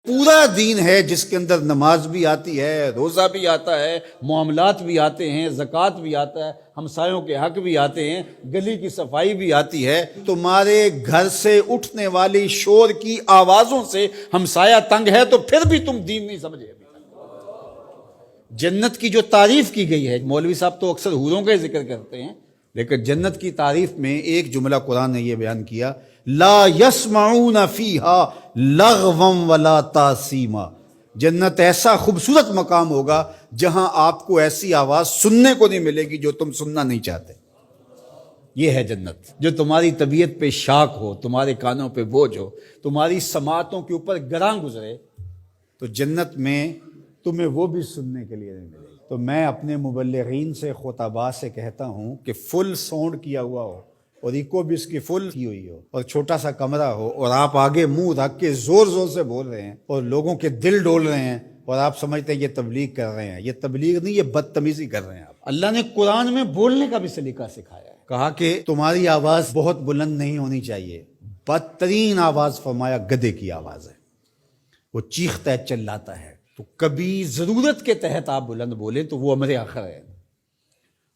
پورا دین ہے جس کے اندر نماز بھی آتی ہے، روزہ بھی آتا ہے، معاملات بھی آتے ہیں، زکوٰۃ بھی آتا ہے، ہمسایوں کے حق بھی آتے ہیں، گلی کی صفائی بھی آتی ہے۔ تمہارے گھر سے اٹھنے والی شور کی آوازوں سے ہمسایہ تنگ ہے تو پھر بھی تم دین نہیں سمجھے۔ جنت کی جو تعریف کی گئی ہے، مولوی صاحب تو اکثر حوروں کا ذکر کرتے ہیں، لیکن جنت کی تعریف میں ایک جملہ قرآن نے یہ بیان کیا، لا یسمعون فیہا لغوا ولا تاثیما۔ جنت ایسا خوبصورت مقام ہوگا جہاں آپ کو ایسی آواز سننے کو نہیں ملے گی جو تم سننا نہیں چاہتے۔ یہ ہے جنت، جو تمہاری طبیعت پہ شاک ہو، تمہارے کانوں پہ بوجھ ہو، تمہاری سماعتوں کے اوپر گراں گزرے، تو جنت میں تمہیں وہ بھی سننے کے لیے نہیں ملے گی۔ تو میں اپنے مبلغین سے، خطباء سے کہتا ہوں کہ فل ساؤنڈ کیا ہوا ہو اور ایکو بھی اس کی فل کی ہوئی ہو اور چھوٹا سا کمرہ ہو اور آپ آگے منہ رکھ کے زور زور سے بول رہے ہیں اور لوگوں کے دل ڈول رہے ہیں اور آپ سمجھتے ہیں یہ تبلیغ کر رہے ہیں۔ یہ تبلیغ نہیں، یہ بدتمیزی کر رہے ہیں آپ۔ اللہ نے قرآن میں بولنے کا بھی سلیقہ سکھایا ہے، کہا کہ تمہاری آواز بہت بلند نہیں ہونی چاہیے، بدترین آواز فرمایا گدھے کی آواز ہے، وہ چیختا ہے، چلاتا ہے۔ تو کبھی ضرورت کے تحت آپ بلند بولیں تو وہ امر آخر ہے۔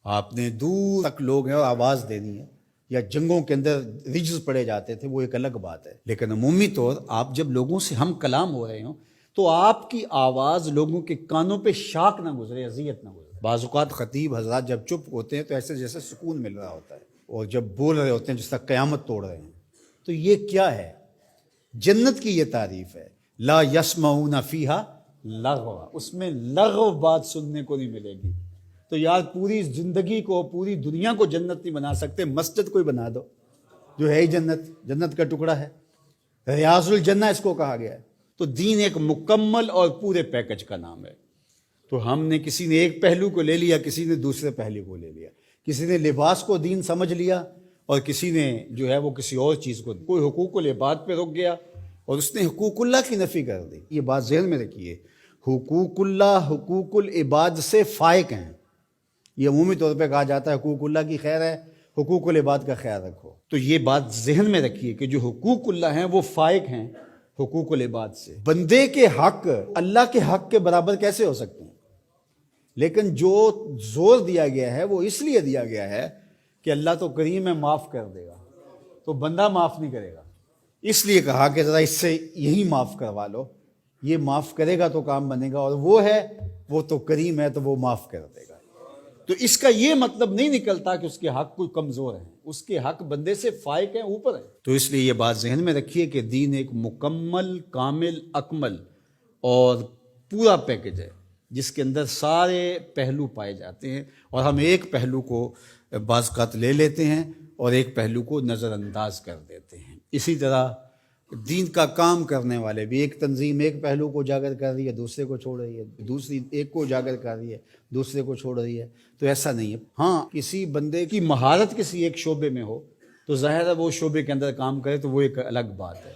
آپ نے دور تک لوگ ہیں اور آواز دینی ہے، یا جنگوں کے اندر رجز پڑے جاتے تھے، وہ ایک الگ بات ہے، لیکن عمومی طور آپ جب لوگوں سے ہم کلام ہو رہے ہوں تو آپ کی آواز لوگوں کے کانوں پہ شاک نہ گزرے، اذیت نہ گزرے۔ بعض اوقات خطیب حضرات جب چپ ہوتے ہیں تو ایسے جیسے سکون مل رہا ہوتا ہے، اور جب بول رہے ہوتے ہیں جس طرح قیامت توڑ رہے ہیں۔ تو یہ کیا ہے؟ جنت کی یہ تعریف ہے، لا یسمعون فیہا لغوا، اس میں لغو بات سننے کو نہیں ملے گی۔ تو یار پوری زندگی کو، پوری دنیا کو جنت نہیں بنا سکتے، مسجد کوئی بنا دو جو ہے ہی جنت، جنت کا ٹکڑا ہے، ریاض الجنہ اس کو کہا گیا ہے۔ تو دین ایک مکمل اور پورے پیکج کا نام ہے۔ تو ہم نے کسی نے ایک پہلو کو لے لیا، کسی نے دوسرے پہلو کو لے لیا، کسی نے لباس کو دین سمجھ لیا اور کسی نے جو ہے وہ کسی اور چیز کو، کوئی حقوق العباد پہ رک گیا اور اس نے حقوق اللہ کی نفی کر دی۔ یہ بات ذہن میں رکھیے، حقوق اللہ حقوق العباد سے فائق ہیں۔ یہ عمومی طور پہ کہا جاتا ہے حقوق اللہ کی خیر ہے، حقوق العباد کا خیال رکھو۔ تو یہ بات ذہن میں رکھیے کہ جو حقوق اللہ ہیں وہ فائق ہیں حقوق العباد سے۔ بندے کے حق اللہ کے حق کے برابر کیسے ہو سکتے ہیں؟ لیکن جو زور دیا گیا ہے وہ اس لیے دیا گیا ہے کہ اللہ تو کریم ہے، معاف کر دے گا، تو بندہ معاف نہیں کرے گا، اس لیے کہا کہ ذرا اس سے یہی معاف کروا لو، یہ معاف کرے گا تو کام بنے گا، اور وہ ہے، وہ تو کریم ہے تو وہ معاف کر دے گا۔ تو اس کا یہ مطلب نہیں نکلتا کہ اس کے حق کوئی کمزور ہے، اس کے حق بندے سے فائق ہیں، اوپر ہے۔ تو اس لیے یہ بات ذہن میں رکھیے کہ دین ایک مکمل، کامل، اکمل اور پورا پیکج ہے جس کے اندر سارے پہلو پائے جاتے ہیں، اور ہم ایک پہلو کو بعض اوقات لے لیتے ہیں اور ایک پہلو کو نظر انداز کر دیتے ہیں۔ اسی طرح دین کا کام کرنے والے بھی، ایک تنظیم ایک پہلو کو اجاگر کر رہی ہے، دوسرے کو چھوڑ رہی ہے، دوسری ایک کو اجاگر کر رہی ہے، دوسرے کو چھوڑ رہی ہے۔ تو ایسا نہیں ہے۔ ہاں، کسی بندے کی مہارت کسی ایک شعبے میں ہو تو ظاہر ہے وہ شعبے کے اندر کام کرے تو وہ ایک الگ بات ہے،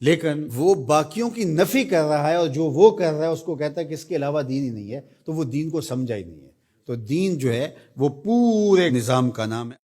لیکن وہ باقیوں کی نفی کر رہا ہے اور جو وہ کر رہا ہے اس کو کہتا ہے کہ اس کے علاوہ دین ہی نہیں ہے، تو وہ دین کو سمجھا ہی نہیں ہے۔ تو دین جو ہے وہ پورے نظام کا نام ہے۔